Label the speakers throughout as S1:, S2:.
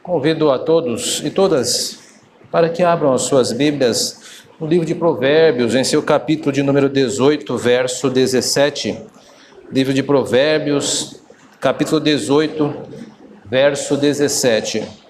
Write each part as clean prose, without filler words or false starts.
S1: Convido a todos e todas para que abram as suas Bíblias no livro de Provérbios, em seu capítulo de número 18, verso 17. Livro de Provérbios, capítulo 18, verso 17.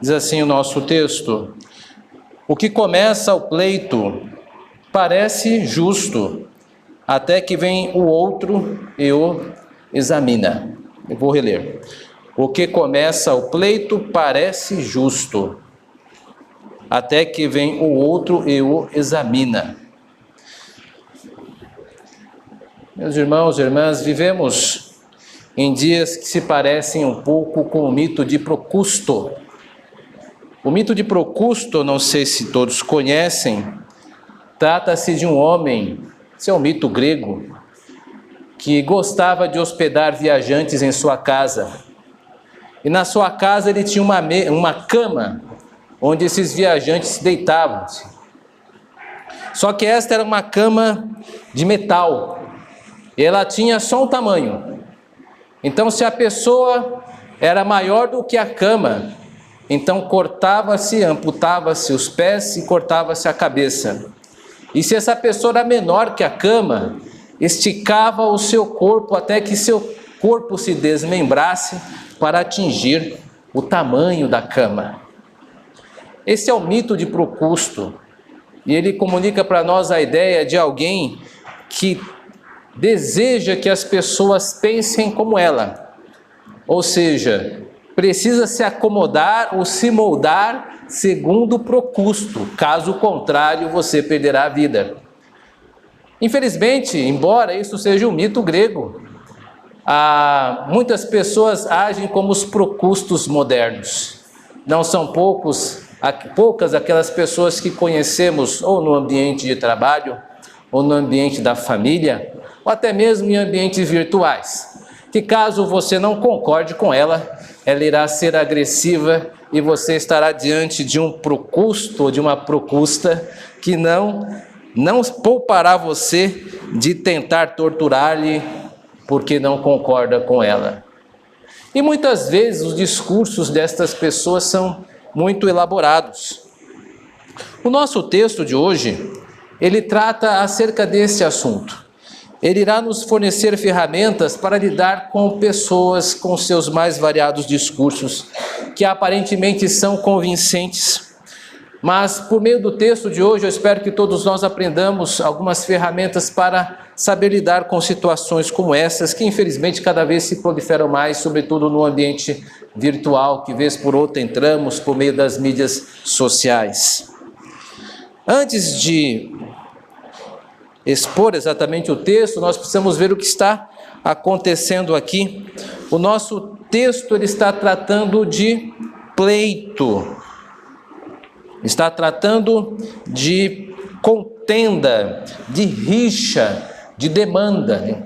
S1: Diz assim o nosso texto: o que começa o pleito parece justo, até que vem o outro e o examina. Eu vou reler. O que começa o pleito parece justo, até que vem o outro e o examina. Meus irmãos e irmãs, vivemos em dias que se parecem um pouco com o mito de Procusto. O mito de Procusto, não sei se todos conhecem, trata-se de um homem, esse é um mito grego, que gostava de hospedar viajantes em sua casa. E na sua casa ele tinha uma cama, onde esses viajantes se deitavam. Só que esta era uma cama de metal, e ela tinha só um tamanho. Então, se a pessoa era maior do que a cama, então cortava-se, amputava-se os pés e cortava-se a cabeça. E se essa pessoa era menor que a cama, esticava o seu corpo até que seu corpo se desmembrasse para atingir o tamanho da cama. Esse é o mito de Procusto, e ele comunica para nós a ideia de alguém que deseja que as pessoas pensem como ela, ou seja, precisa se acomodar ou se moldar segundo Procusto, caso contrário você perderá a vida. Infelizmente, embora isso seja um mito grego, muitas pessoas agem como os Procustos modernos. Não são poucas aquelas pessoas que conhecemos ou no ambiente de trabalho, ou no ambiente da família, ou até mesmo em ambientes virtuais, que caso você não concorde com ela irá ser agressiva e você estará diante de um Procusto ou de uma Procusta que não poupará você de tentar torturar-lhe porque não concorda com ela. E muitas vezes os discursos destas pessoas são muito elaborados. O nosso texto de hoje, ele trata acerca desse assunto. Ele irá nos fornecer ferramentas para lidar com pessoas com seus mais variados discursos, que aparentemente são convincentes. Mas por meio do texto de hoje, eu espero que todos nós aprendamos algumas ferramentas para saber lidar com situações como essas, que infelizmente cada vez se proliferam mais, sobretudo no ambiente virtual, que vez por outra entramos por meio das mídias sociais. Antes de expor exatamente o texto, nós precisamos ver o que está acontecendo aqui. O nosso texto ele está tratando de pleito, está tratando de contenda, de rixa, de demanda.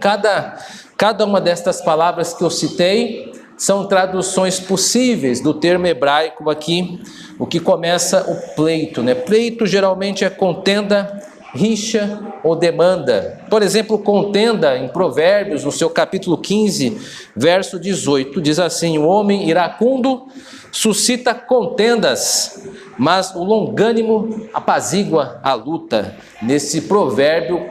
S1: Cada uma destas palavras que eu citei são traduções possíveis do termo hebraico aqui, o que começa o pleito, né? Pleito geralmente é contenda, rixa ou demanda. Por exemplo, contenda em Provérbios, no seu capítulo 15, verso 18, diz assim: o homem iracundo suscita contendas, mas o longânimo apazigua a luta. Nesse provérbio,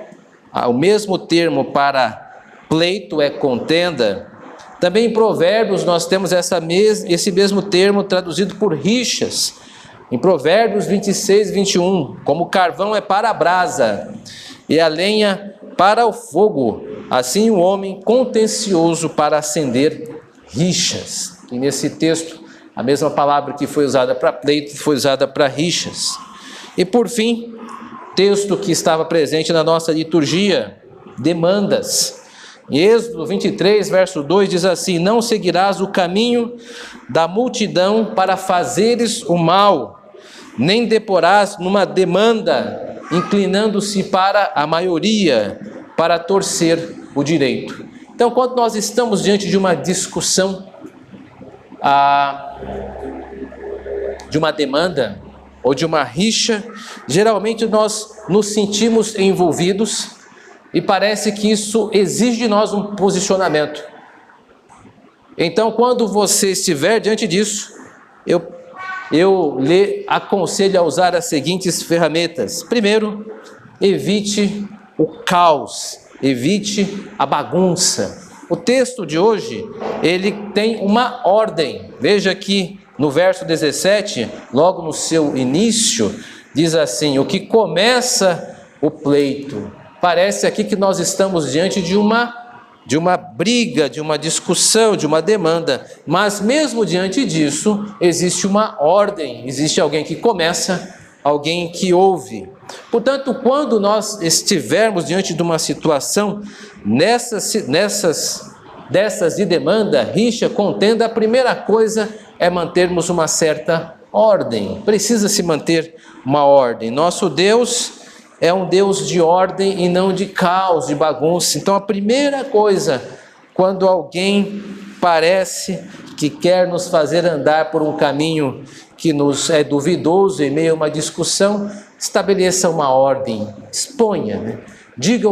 S1: o mesmo termo para pleito é contenda. Também em Provérbios nós temos esse mesmo termo traduzido por rixas. Em Provérbios 26, 21, como o carvão é para a brasa e a lenha para o fogo, assim o homem contencioso para acender rixas. E nesse texto, a mesma palavra que foi usada para pleito foi usada para rixas. E por fim, texto que estava presente na nossa liturgia, demandas. Em Êxodo 23, verso 2 diz assim: não seguirás o caminho da multidão para fazeres o mal, nem deporás numa demanda, inclinando-se para a maioria, para torcer o direito. Então, quando nós estamos diante de uma discussão, de uma demanda ou de uma rixa, geralmente nós nos sentimos envolvidos e parece que isso exige de nós um posicionamento. Então, quando você estiver diante disso, eu lhe aconselho a usar as seguintes ferramentas. Primeiro, evite o caos, evite a bagunça. O texto de hoje, ele tem uma ordem. Veja aqui no verso 17, logo no seu início, diz assim: o que começa o pleito. Parece aqui que nós estamos diante de uma briga, de uma discussão, de uma demanda, mas mesmo diante disso, existe uma ordem, existe alguém que começa, alguém que ouve. Portanto, quando nós estivermos diante de uma situação dessas de demanda, rixa, contenda, a primeira coisa é mantermos uma certa ordem. Precisa se manter uma ordem. Nosso Deus é um Deus de ordem e não de caos, de bagunça. Então, a primeira coisa, quando alguém parece que quer nos fazer andar por um caminho que nos é duvidoso em meio a uma discussão, estabeleça uma ordem, exponha, diga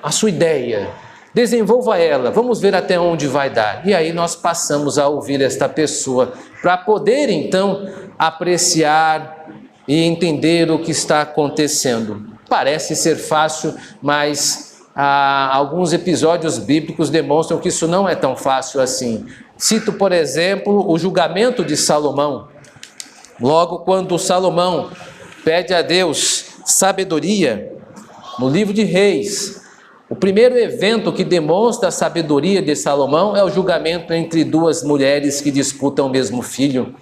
S1: a sua ideia, desenvolva ela, vamos ver até onde vai dar. E aí nós passamos a ouvir esta pessoa, para poder então apreciar e entender o que está acontecendo. Parece ser fácil, mas alguns episódios bíblicos demonstram que isso não é tão fácil assim. Cito, por exemplo, o julgamento de Salomão. Logo quando Salomão pede a Deus sabedoria, no livro de Reis, o primeiro evento que demonstra a sabedoria de Salomão é o julgamento entre duas mulheres que disputam o mesmo filho.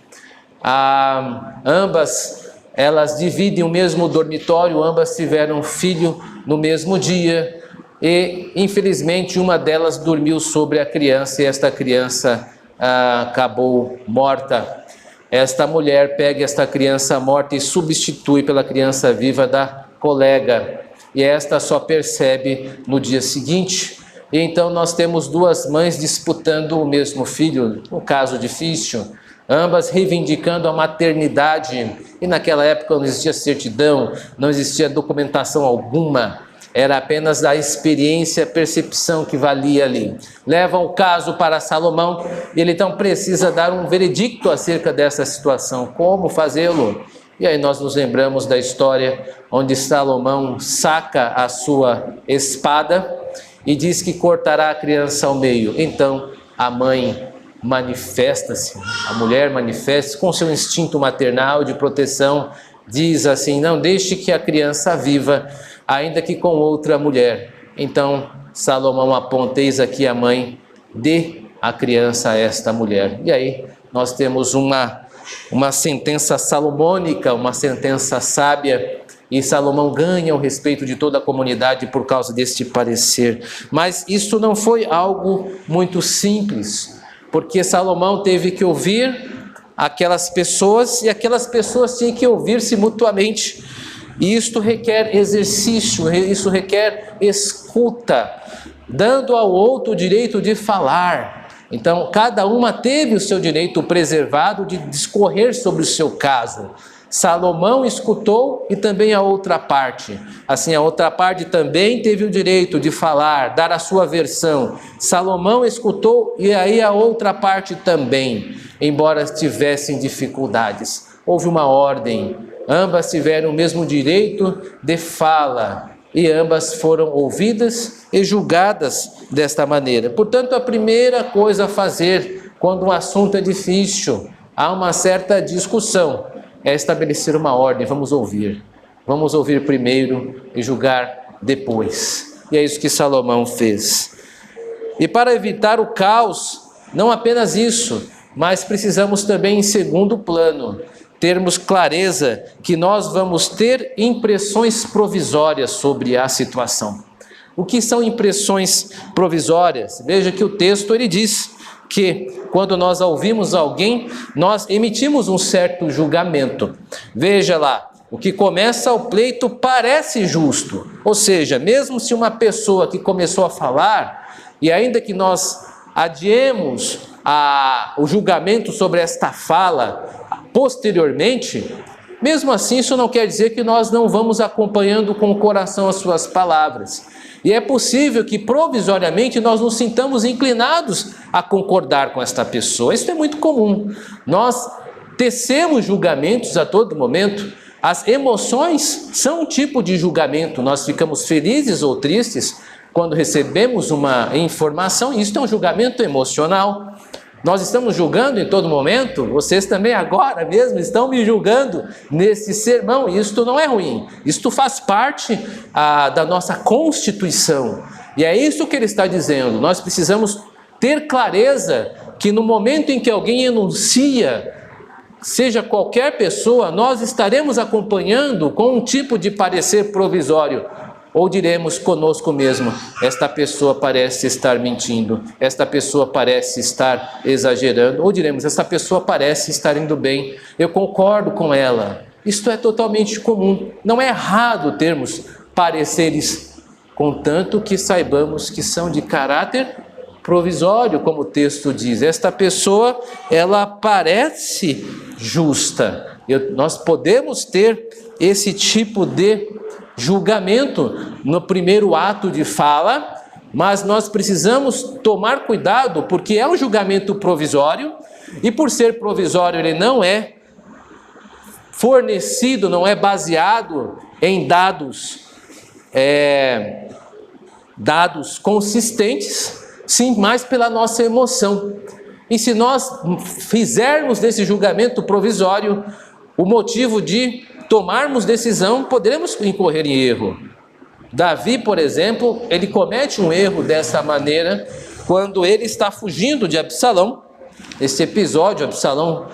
S1: Ambas, elas dividem o mesmo dormitório, ambas tiveram um filho no mesmo dia e, infelizmente, uma delas dormiu sobre a criança e esta criança acabou morta. Esta mulher pega esta criança morta e substitui pela criança viva da colega. E esta só percebe no dia seguinte. E então nós temos duas mães disputando o mesmo filho, um caso difícil, ambas reivindicando a maternidade. E naquela época não existia certidão, não existia documentação alguma, era apenas a experiência, a percepção que valia ali. Levam o caso para Salomão e ele então precisa dar um veredicto acerca dessa situação. Como fazê-lo? E aí nós nos lembramos da história onde Salomão saca a sua espada e diz que cortará a criança ao meio. Então a mãe manifesta-se, a mulher manifesta-se com seu instinto maternal de proteção, diz assim: não deixe que a criança viva, ainda que com outra mulher. Então Salomão aponta: eis aqui a mãe, dê a criança a esta mulher. E aí nós temos uma sentença salomônica, uma sentença sábia, e Salomão ganha o respeito de toda a comunidade por causa deste parecer. Mas isso não foi algo muito simples, porque Salomão teve que ouvir aquelas pessoas e aquelas pessoas tinham que ouvir-se mutuamente. E isto requer exercício, isso requer escuta, dando ao outro o direito de falar. Então, cada uma teve o seu direito preservado de discorrer sobre o seu caso. Salomão escutou e também a outra parte. Assim, a outra parte também teve o direito de falar, dar a sua versão. Salomão escutou e aí a outra parte também, embora tivessem dificuldades. Houve uma ordem, ambas tiveram o mesmo direito de fala e ambas foram ouvidas e julgadas desta maneira. Portanto, a primeira coisa a fazer quando um assunto é difícil, há uma certa discussão, é estabelecer uma ordem. Vamos ouvir primeiro e julgar depois. E é isso que Salomão fez. E para evitar o caos, não apenas isso, mas precisamos também, em segundo plano, termos clareza que nós vamos ter impressões provisórias sobre a situação. O que são impressões provisórias? Veja que o texto ele diz que quando nós ouvimos alguém, nós emitimos um certo julgamento. Veja lá, o que começa o pleito parece justo. Ou seja, mesmo se uma pessoa que começou a falar, e ainda que nós adiemos o julgamento sobre esta fala posteriormente, mesmo assim isso não quer dizer que nós não vamos acompanhando com o coração as suas palavras. E é possível que provisoriamente nós nos sintamos inclinados a concordar com esta pessoa. Isso é muito comum. Nós tecemos julgamentos a todo momento. As emoções são um tipo de julgamento. Nós ficamos felizes ou tristes quando recebemos uma informação. Isso é um julgamento emocional. Nós estamos julgando em todo momento, vocês também agora mesmo estão me julgando nesse sermão, e isto não é ruim, isto faz parte da nossa constituição, e é isso que ele está dizendo. Nós precisamos ter clareza que no momento em que alguém enuncia, seja qualquer pessoa, nós estaremos acompanhando com um tipo de parecer provisório, ou diremos conosco mesmo, esta pessoa parece estar mentindo, esta pessoa parece estar exagerando, ou diremos, esta pessoa parece estar indo bem, eu concordo com ela. Isto é totalmente comum, não é errado termos pareceres, contanto que saibamos que são de caráter provisório, como o texto diz. Esta pessoa, ela parece justa, nós podemos ter esse tipo de julgamento no primeiro ato de fala, mas nós precisamos tomar cuidado, porque é um julgamento provisório, e por ser provisório ele não é fornecido, não é baseado em dados consistentes, sim, mais pela nossa emoção. E se nós fizermos desse julgamento provisório o motivo de tomarmos decisão, poderemos incorrer em erro. Davi, por exemplo, ele comete um erro dessa maneira quando ele está fugindo de Absalão. Esse episódio, Absalão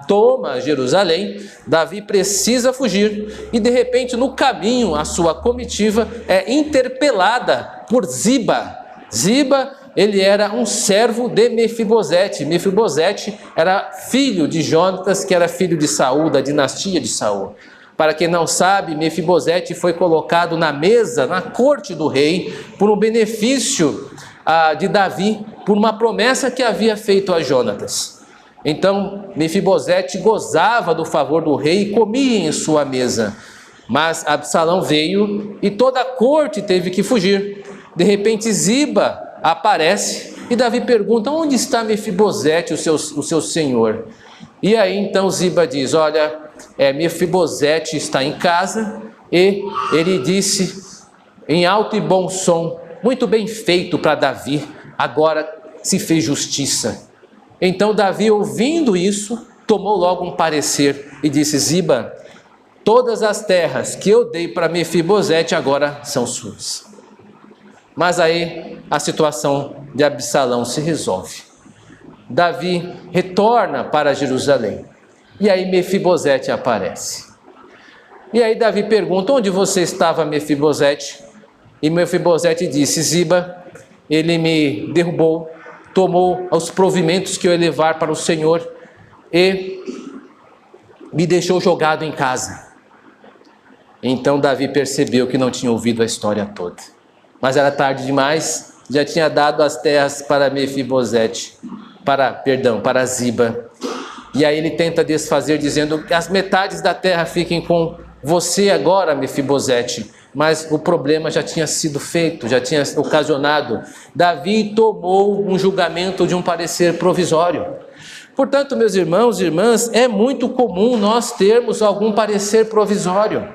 S1: toma Jerusalém, Davi precisa fugir e de repente no caminho a sua comitiva é interpelada por Ziba. Ziba, ele era um servo de Mefibosete. Mefibosete era filho de Jonatas, que era filho de Saul, da dinastia de Saul. Para quem não sabe, Mefibosete foi colocado na mesa, na corte do rei, por um benefício de Davi, por uma promessa que havia feito a Jonatas. Então, Mefibosete gozava do favor do rei e comia em sua mesa. Mas Absalão veio e toda a corte teve que fugir. De repente Ziba aparece e Davi pergunta: onde está Mefibosete, o seu senhor? E aí então Ziba diz: olha, Mefibosete está em casa, e ele disse em alto e bom som: muito bem feito para Davi, agora se fez justiça. Então Davi, ouvindo isso, tomou logo um parecer e disse: Ziba, todas as terras que eu dei para Mefibosete agora são suas. Mas aí a situação de Absalão se resolve. Davi retorna para Jerusalém. E aí Mefibosete aparece. E aí Davi pergunta: onde você estava, Mefibosete? E Mefibosete disse: Ziba, ele me derrubou, tomou os provimentos que eu ia levar para o Senhor e me deixou jogado em casa. Então Davi percebeu que não tinha ouvido a história toda. Mas era tarde demais, já tinha dado as terras para Mefibosete, para Ziba. E aí ele tenta desfazer, dizendo que as metades da terra fiquem com você agora, Mefibosete. Mas o problema já tinha sido feito, já tinha ocasionado. Davi tomou um julgamento de um parecer provisório. Portanto, meus irmãos e irmãs, é muito comum nós termos algum parecer provisório,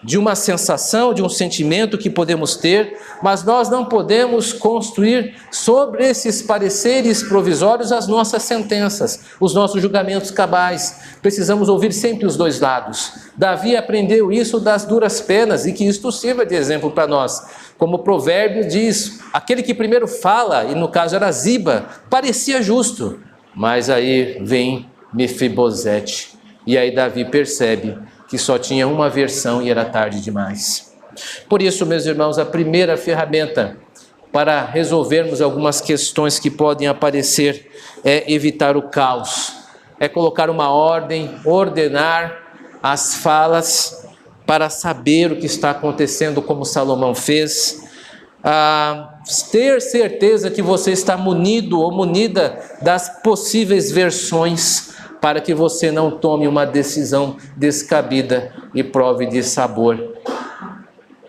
S1: de uma sensação, de um sentimento que podemos ter, mas nós não podemos construir sobre esses pareceres provisórios as nossas sentenças, os nossos julgamentos cabais. Precisamos ouvir sempre os dois lados. Davi aprendeu isso das duras penas, e que isto sirva de exemplo para nós. Como o provérbio diz, aquele que primeiro fala, e no caso era Ziba, parecia justo, mas aí vem Mefibosete, e aí Davi percebe que só tinha uma versão e era tarde demais. Por isso, meus irmãos, a primeira ferramenta para resolvermos algumas questões que podem aparecer é evitar o caos, é colocar uma ordem, ordenar as falas para saber o que está acontecendo, como Salomão fez, ter certeza que você está munido ou munida das possíveis versões, para que você não tome uma decisão descabida e prove de sabor.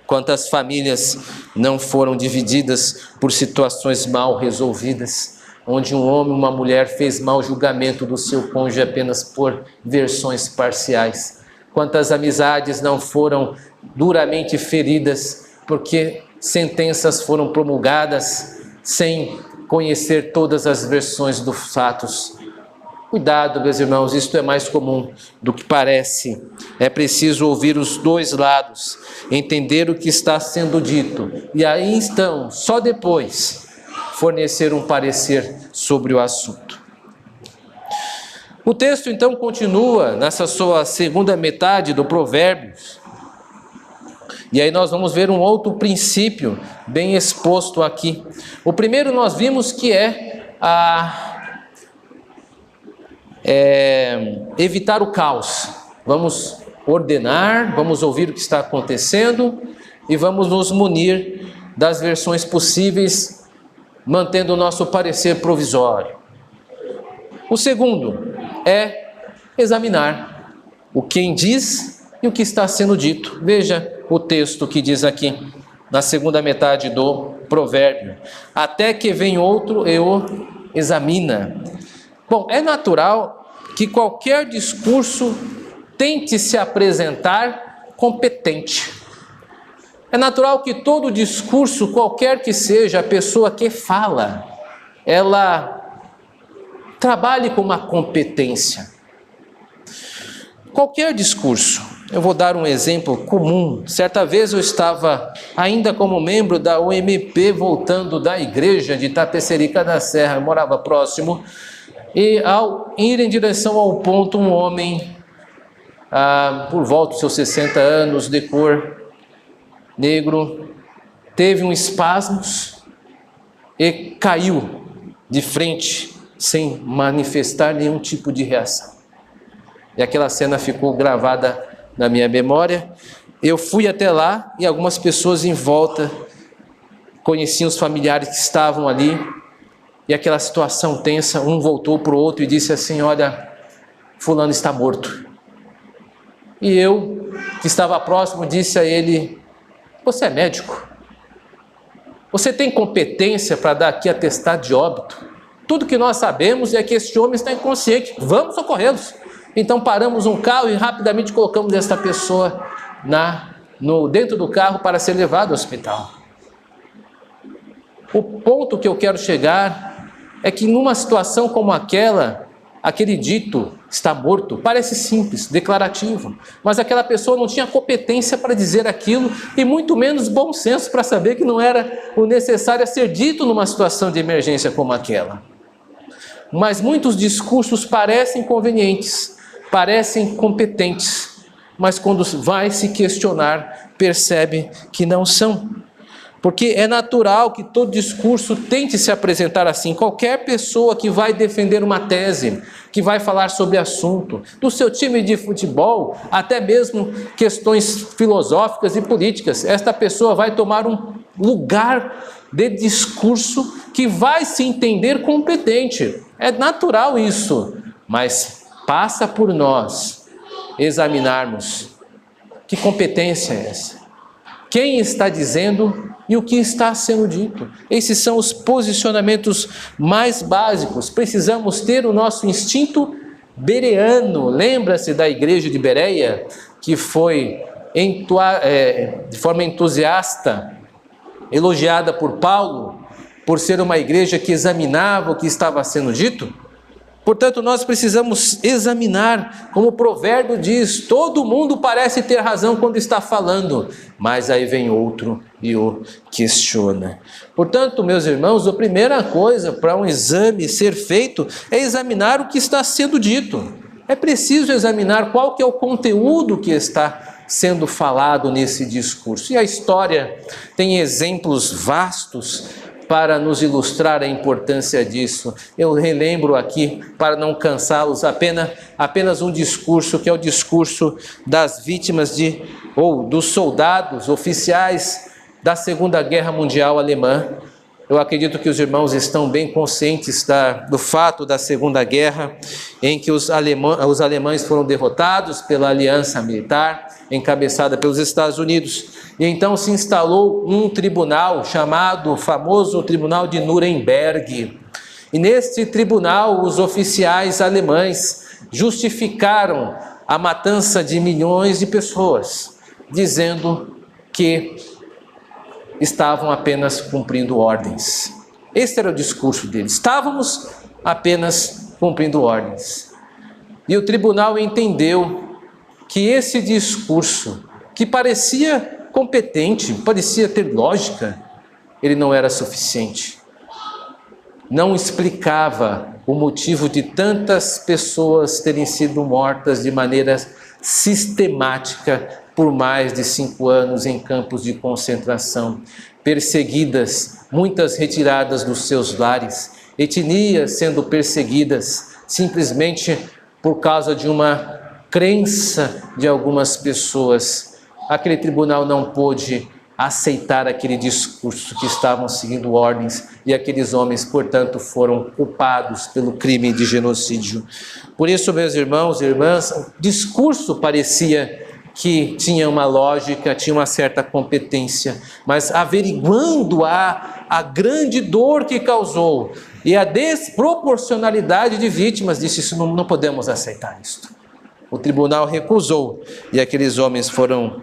S1: Quantas famílias não foram divididas por situações mal resolvidas, onde um homem e uma mulher fez mau julgamento do seu cônjuge apenas por versões parciais. Quantas amizades não foram duramente feridas porque sentenças foram promulgadas sem conhecer todas as versões dos fatos. Cuidado, meus irmãos, isto é mais comum do que parece. É preciso ouvir os dois lados, entender o que está sendo dito e aí então, só depois, fornecer um parecer sobre o assunto. O texto então continua nessa sua segunda metade do Provérbios. E aí nós vamos ver um outro princípio bem exposto aqui. O primeiro nós vimos que é evitar o caos. Vamos ordenar, vamos ouvir o que está acontecendo e vamos nos munir das versões possíveis, mantendo o nosso parecer provisório. O segundo é examinar o que diz e o que está sendo dito. Veja o texto que diz aqui, na segunda metade do provérbio: até que vem outro e o examina. Bom, é natural que qualquer discurso tente se apresentar competente. É natural que todo discurso, qualquer que seja a pessoa que fala, ela trabalhe com uma competência. Qualquer discurso. Eu vou dar um exemplo comum. Certa vez eu estava ainda como membro da UMP, voltando da igreja de Itapecerica da Serra, eu morava próximo, e ao ir em direção ao ponto, um homem, por volta dos seus 60 anos, de cor negro, teve um espasmos e caiu de frente, sem manifestar nenhum tipo de reação. E aquela cena ficou gravada na minha memória. Eu fui até lá e algumas pessoas em volta conheciam os familiares que estavam ali, e aquela situação tensa, um voltou para o outro e disse assim: olha, fulano está morto. E eu, que estava próximo, disse a ele: você é médico? Você tem competência para dar aqui atestado de óbito? Tudo que nós sabemos é que este homem está inconsciente, vamos socorrê-los. Então paramos um carro e rapidamente colocamos esta pessoa dentro do carro para ser levado ao hospital. O ponto que eu quero chegar é que numa situação como aquela, aquele dito está morto, parece simples, declarativo, mas aquela pessoa não tinha competência para dizer aquilo e muito menos bom senso para saber que não era o necessário a ser dito numa situação de emergência como aquela. Mas muitos discursos parecem convenientes, parecem competentes, mas quando vai se questionar, percebe que não são. Porque é natural que todo discurso tente se apresentar assim. Qualquer pessoa que vai defender uma tese, que vai falar sobre assunto, do seu time de futebol, até mesmo questões filosóficas e políticas, esta pessoa vai tomar um lugar de discurso que vai se entender competente. É natural isso, mas passa por nós examinarmos que competência é essa, quem está dizendo e o que está sendo dito. Esses são os posicionamentos mais básicos. Precisamos ter o nosso instinto bereano. Lembra-se da igreja de Bereia, que foi de forma entusiasta elogiada por Paulo, por ser uma igreja que examinava o que estava sendo dito? Portanto, nós precisamos examinar, como o provérbio diz, todo mundo parece ter razão quando está falando, mas aí vem outro e o questiona. Portanto, meus irmãos, a primeira coisa para um exame ser feito é examinar o que está sendo dito. É preciso examinar qual que é o conteúdo que está sendo falado nesse discurso. E a história tem exemplos vastos para nos ilustrar a importância disso. Eu relembro aqui, para não cansá-los, apenas um discurso, que é o discurso das vítimas dos soldados oficiais da Segunda Guerra Mundial Alemã. Eu acredito que os irmãos estão bem conscientes do fato da Segunda Guerra, em que os alemães foram derrotados pela aliança militar, encabeçada pelos Estados Unidos. E então se instalou um tribunal chamado o famoso Tribunal de Nuremberg. E neste tribunal, os oficiais alemães justificaram a matança de milhões de pessoas, dizendo que estavam apenas cumprindo ordens. Esse era o discurso deles. Estávamos apenas cumprindo ordens. E o tribunal entendeu que esse discurso, que parecia competente, parecia ter lógica, ele não era suficiente. Não explicava o motivo de tantas pessoas terem sido mortas de maneira sistemática por mais de 5 anos em campos de concentração, perseguidas, muitas retiradas dos seus lares, etnias sendo perseguidas simplesmente por causa de uma crença de algumas pessoas. Aquele tribunal não pôde aceitar aquele discurso, que estavam seguindo ordens, e aqueles homens, portanto, foram culpados pelo crime de genocídio. Por isso, meus irmãos e irmãs, o discurso parecia que tinha uma lógica, tinha uma certa competência, mas averiguando a grande dor que causou e a desproporcionalidade de vítimas, disse: isso não podemos aceitar isto. O tribunal recusou e aqueles homens foram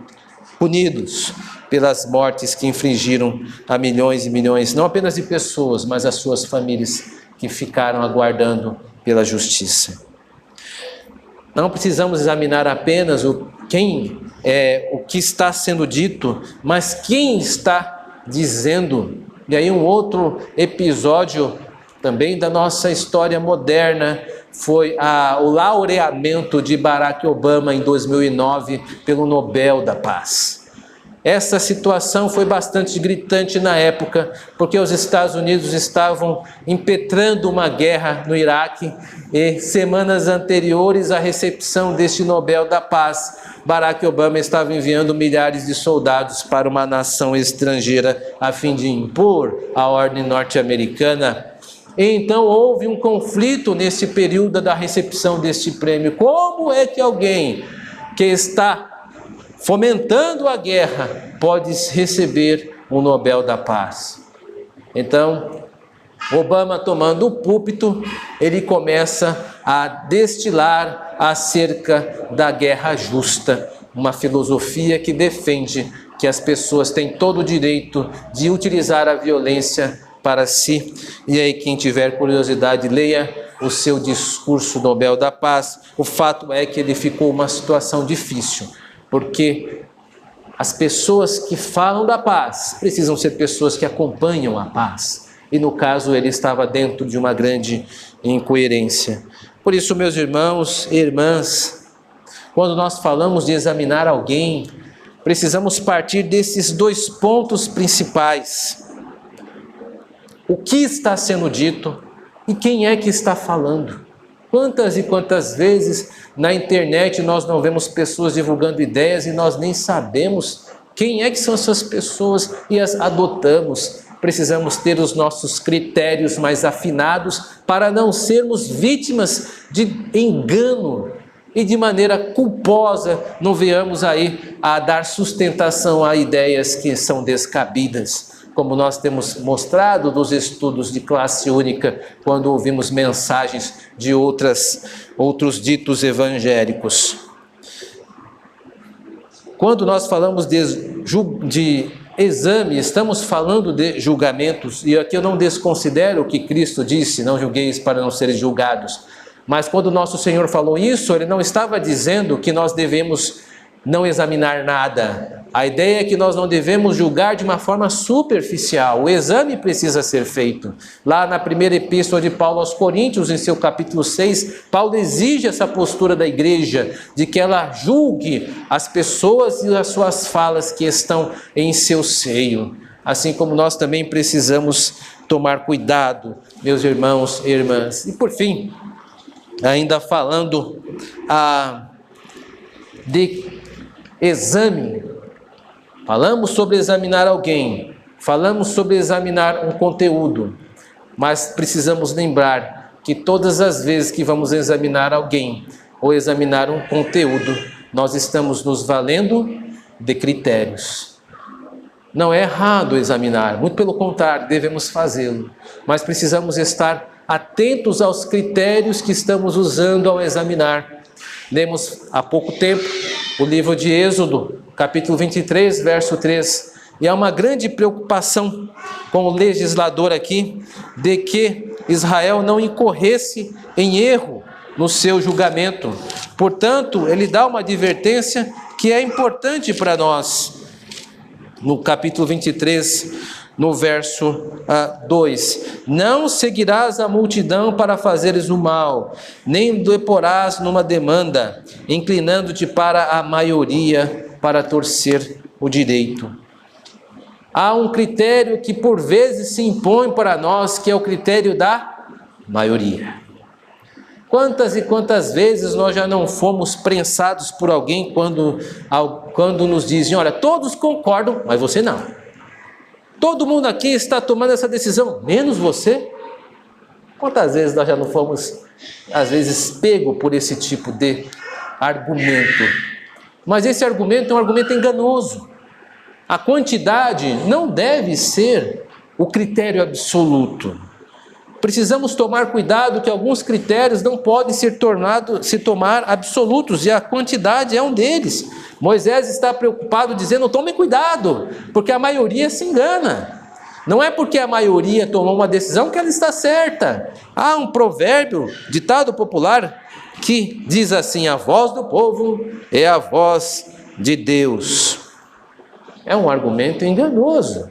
S1: punidos pelas mortes que infligiram a milhões e milhões, não apenas de pessoas, mas as suas famílias que ficaram aguardando pela justiça. Não precisamos examinar apenas o que está sendo dito, mas quem está dizendo. E aí um outro episódio também da nossa história moderna foi o laureamento de Barack Obama em 2009 pelo Nobel da Paz. Essa situação foi bastante gritante na época, porque os Estados Unidos estavam impetrando uma guerra no Iraque e semanas anteriores à recepção deste Nobel da Paz, Barack Obama estava enviando milhares de soldados para uma nação estrangeira a fim de impor a ordem norte-americana. Então houve um conflito nesse período da recepção deste prêmio. Como é que alguém que está fomentando a guerra pode receber o Nobel da Paz? Então, Obama, tomando o púlpito, ele começa a destilar acerca da guerra justa, uma filosofia que defende que as pessoas têm todo o direito de utilizar a violência para si. E aí, quem tiver curiosidade, leia o seu discurso Nobel da Paz. O fato é que ele ficou uma situação difícil, porque as pessoas que falam da paz precisam ser pessoas que acompanham a paz. E no caso ele estava dentro de uma grande incoerência. Por isso, meus irmãos e irmãs, quando nós falamos de examinar alguém, precisamos partir desses 2 pontos principais. O que está sendo dito e quem é que está falando? Quantas e quantas vezes na internet nós não vemos pessoas divulgando ideias e nós nem sabemos quem é que são essas pessoas e as adotamos. Precisamos ter os nossos critérios mais afinados para não sermos vítimas de engano e de maneira culposa não venhamos aí a dar sustentação a ideias que são descabidas, como nós temos mostrado dos estudos de classe única, quando ouvimos mensagens de outros ditos evangélicos. Quando nós falamos de exame, estamos falando de julgamentos, e aqui eu não desconsidero o que Cristo disse: não julgueis para não seres julgados. Mas quando nosso Senhor falou isso, Ele não estava dizendo que nós devemos não examinar nada. A ideia é que nós não devemos julgar de uma forma superficial. O exame precisa ser feito. Lá na primeira epístola de Paulo aos Coríntios, em seu capítulo 6, Paulo exige essa postura da igreja, de que ela julgue as pessoas e as suas falas que estão em seu seio. assim como nós também precisamos tomar cuidado, meus irmãos e irmãs. E por fim, ainda falando de exame, falamos sobre examinar alguém, falamos sobre examinar um conteúdo, mas precisamos lembrar que todas as vezes que vamos examinar alguém ou examinar um conteúdo, nós estamos nos valendo de critérios. Não é errado examinar, muito pelo contrário, devemos fazê-lo, mas precisamos estar atentos aos critérios que estamos usando ao examinar. Lemos há pouco tempo o livro de Êxodo, capítulo 23, verso 3, e há uma grande preocupação com o legislador aqui, de que Israel não incorresse em erro no seu julgamento. Portanto, ele dá uma advertência que é importante para nós. No capítulo 23, no verso 2: não seguirás a multidão para fazeres o mal, nem deporás numa demanda, inclinando-te para a maioria para torcer o direito. Há um critério que por vezes se impõe para nós, que é o critério da maioria. Quantas e quantas vezes nós já não fomos prensados por alguém quando nos dizem: olha, todos concordam, mas você não. Todo mundo aqui está tomando essa decisão, menos você. Quantas vezes nós já não fomos, às vezes, pego por esse tipo de argumento? Mas esse argumento é um argumento enganoso. A quantidade não deve ser o critério absoluto. Precisamos tomar cuidado que alguns critérios não podem se tomar absolutos, e a quantidade é um deles. Moisés está preocupado dizendo: tomem cuidado, porque a maioria se engana. Não é porque a maioria tomou uma decisão que ela está certa. Há um provérbio, ditado popular, que diz assim: a voz do povo é a voz de Deus. É um argumento enganoso,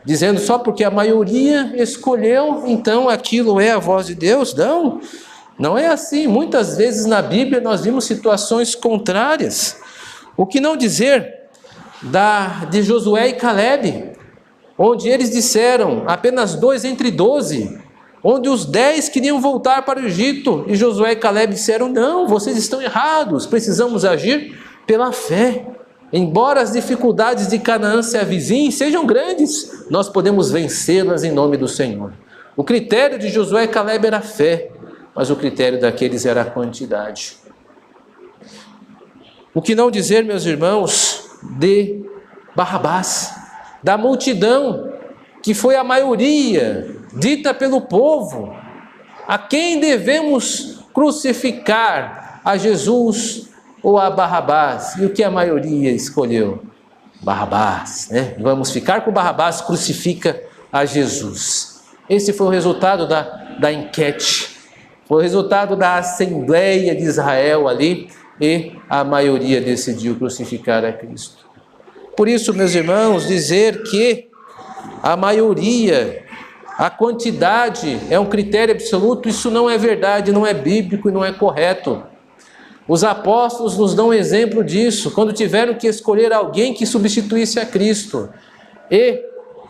S1: dizendo só porque a maioria escolheu, então aquilo é a voz de Deus. Não é assim. Muitas vezes na Bíblia nós vimos situações contrárias. O que não dizer de Josué e Calebe, onde eles disseram apenas 2 entre 12, onde os 10 queriam voltar para o Egito, e Josué e Calebe disseram: não, vocês estão errados, precisamos agir pela fé. Embora as dificuldades de Canaã se avizinhem, sejam grandes, nós podemos vencê-las em nome do Senhor. O critério de Josué e Calebe era a fé, mas o critério daqueles era a quantidade. O que não dizer, meus irmãos, de Barrabás, da multidão, que foi a maioria, dita pelo povo. A quem devemos crucificar? A Jesus ou a Barrabás? E o que a maioria escolheu? Barrabás, né? Vamos ficar com Barrabás, crucifica a Jesus. Esse foi o resultado da enquete, foi o resultado da Assembleia de Israel ali, e a maioria decidiu crucificar a Cristo. Por isso, meus irmãos, dizer que a maioria, a quantidade é um critério absoluto, isso não é verdade, não é bíblico e não é correto. Os apóstolos nos dão um exemplo disso, quando tiveram que escolher alguém que substituísse a Cristo. E,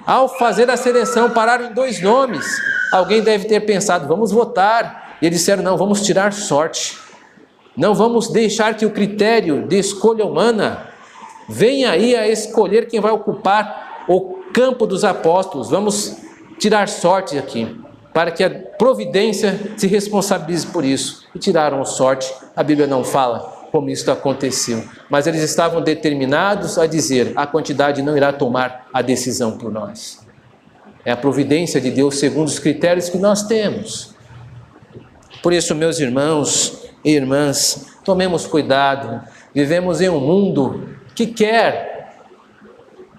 S1: ao fazer a seleção, pararam em 2 nomes. Alguém deve ter pensado: vamos votar. E eles disseram: não, vamos tirar sorte. Não vamos deixar que o critério de escolha humana venha aí a escolher quem vai ocupar o campo dos apóstolos. Vamos tirar sorte aqui, para que a providência se responsabilize por isso. E tiraram sorte. A Bíblia não fala como isso aconteceu, mas eles estavam determinados a dizer: a quantidade não irá tomar a decisão por nós. É a providência de Deus segundo os critérios que nós temos. Por isso, meus irmãos e irmãs, tomemos cuidado. Vivemos em um mundo que quer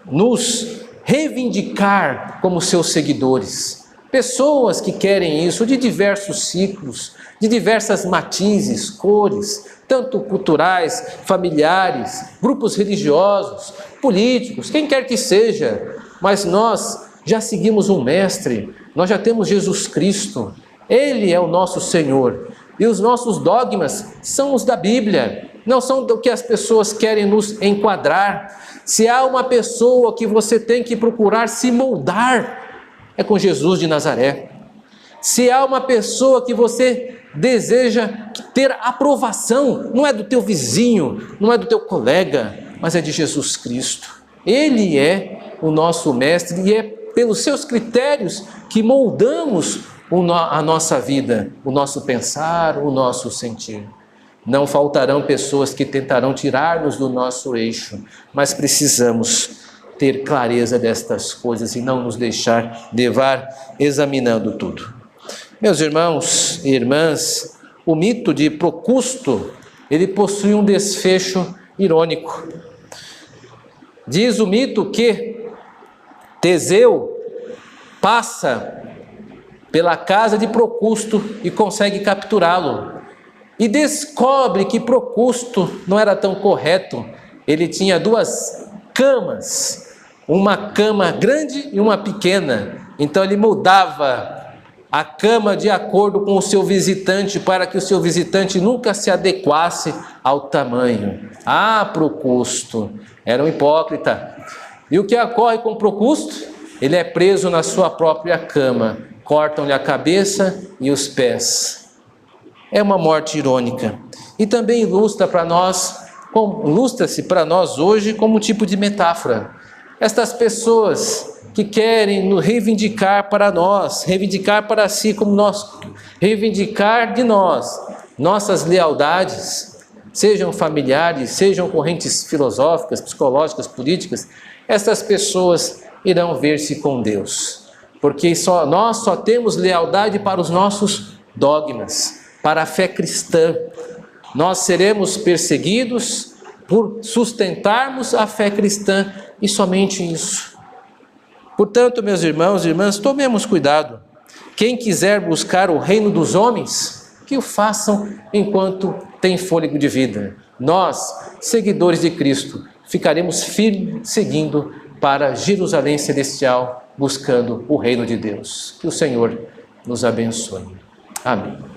S1: nos reivindicar como seus seguidores. Pessoas que querem isso, de diversos ciclos, de diversas matizes, cores, tanto culturais, familiares, grupos religiosos, políticos, quem quer que seja. Mas nós já seguimos um mestre, nós já temos Jesus Cristo, Ele é o nosso Senhor. E os nossos dogmas são os da Bíblia. não são do que as pessoas querem nos enquadrar. Se há uma pessoa que você tem que procurar se moldar, é com Jesus de Nazaré. Se há uma pessoa que você deseja ter aprovação, não é do teu vizinho, não é do teu colega, mas é de Jesus Cristo. Ele é o nosso mestre e é pelos seus critérios que moldamos a nossa vida, o nosso pensar, o nosso sentir. Não faltarão pessoas que tentarão tirar-nos do nosso eixo, mas precisamos ter clareza destas coisas e não nos deixar levar examinando tudo. Meus irmãos e irmãs, o mito de Procusto, ele possui um desfecho irônico. Diz o mito que Teseu passa pela casa de Procusto e consegue capturá-lo. E descobre que Procusto não era tão correto. Ele tinha duas camas, uma cama grande e uma pequena. Então ele mudava a cama de acordo com o seu visitante, para que o seu visitante nunca se adequasse ao tamanho. Procusto era um hipócrita. E o que ocorre com Procusto? Ele é preso na sua própria cama, cortam-lhe a cabeça e os pés. É uma morte irônica. E também ilustra-se para nós hoje como um tipo de metáfora. Estas pessoas que querem nos reivindicar para nós, reivindicar para si como nós, reivindicar de nós, nossas lealdades, sejam familiares, sejam correntes filosóficas, psicológicas, políticas, essas pessoas irão ver-se com Deus. Porque nós só temos lealdade para os nossos dogmas, para a fé cristã. Nós seremos perseguidos por sustentarmos a fé cristã e somente isso. Portanto, meus irmãos e irmãs, tomemos cuidado. Quem quiser buscar o reino dos homens, que o façam enquanto tem fôlego de vida. Nós, seguidores de Cristo, ficaremos firmes seguindo para Jerusalém celestial, buscando o reino de Deus. Que o Senhor nos abençoe. Amém.